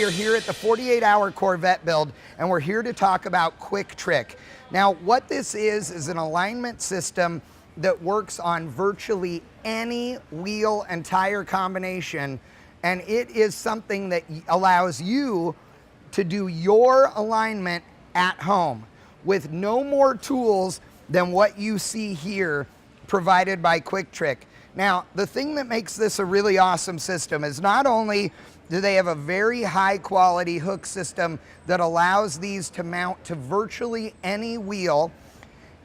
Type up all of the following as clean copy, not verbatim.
we are here at the 48-hour Corvette build, and we're here to talk about QuickTrick. Now, what this is an alignment system that works on virtually any wheel and tire combination, and it is something that allows you to do your alignment at home with no more tools than what you see here provided by QuickTrick. Now, the thing that makes this a really awesome system is not only do they have a very high quality hook system that allows these to mount to virtually any wheel,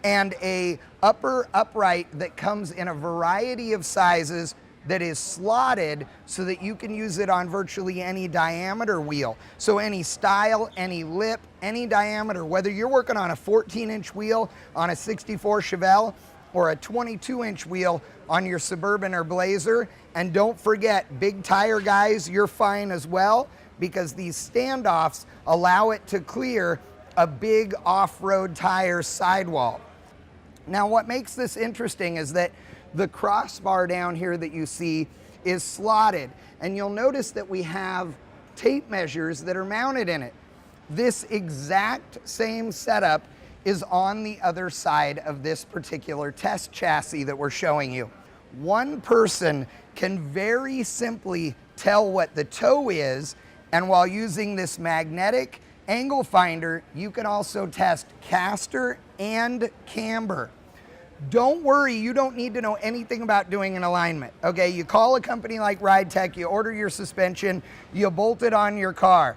and a upper upright that comes in a variety of sizes that is slotted so that you can use it on virtually any diameter wheel. So any style, any lip, any diameter, whether you're working on a 14-inch wheel on a 64 Chevelle or a 22-inch wheel on your Suburban or Blazer. And don't forget, big tire guys, you're fine as well, because these standoffs allow it to clear a big off-road tire sidewall. Now, what makes this interesting is that the crossbar down here that you see is slotted, and you'll notice that we have tape measures that are mounted in it. This exact same setup is on the other side of this particular test chassis that we're showing you. One person can very simply tell what the toe is, and while using this magnetic angle finder, you can also test caster and camber. Don't worry, you don't need to know anything about doing an alignment, okay? You call a company like Ride Tech, you order your suspension, you bolt it on your car.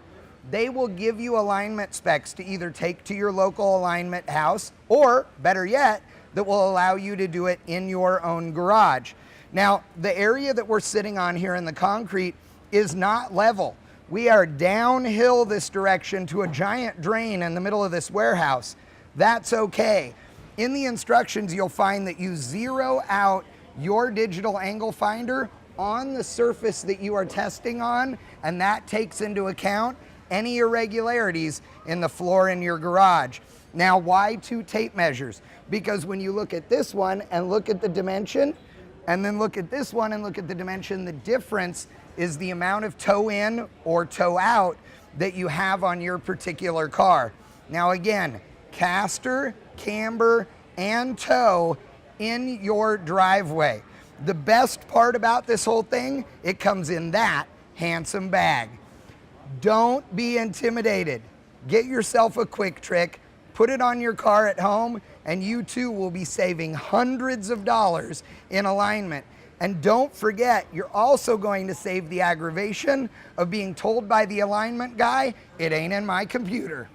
They will give you alignment specs to either take to your local alignment house, or better yet, that will allow you to do it in your own garage. Now, the area that we're sitting on here in the concrete is not level. We are downhill this direction to a giant drain in the middle of this warehouse. That's okay. In the instructions, you'll find that you zero out your digital angle finder on the surface that you are testing on, and that takes into account any irregularities in the floor in your garage. Now, why two tape measures? Because when you look at this one and look at the dimension, and then look at this one and look at the dimension, the difference is the amount of toe in or toe out that you have on your particular car. Now again, caster, camber, and toe in your driveway. The best part about this whole thing, it comes in that handsome bag. Don't be intimidated. Get yourself a QuickTrick, put it on your car at home, and you too will be saving hundreds of dollars in alignment. And don't forget, you're also going to save the aggravation of being told by the alignment guy, it ain't in my computer.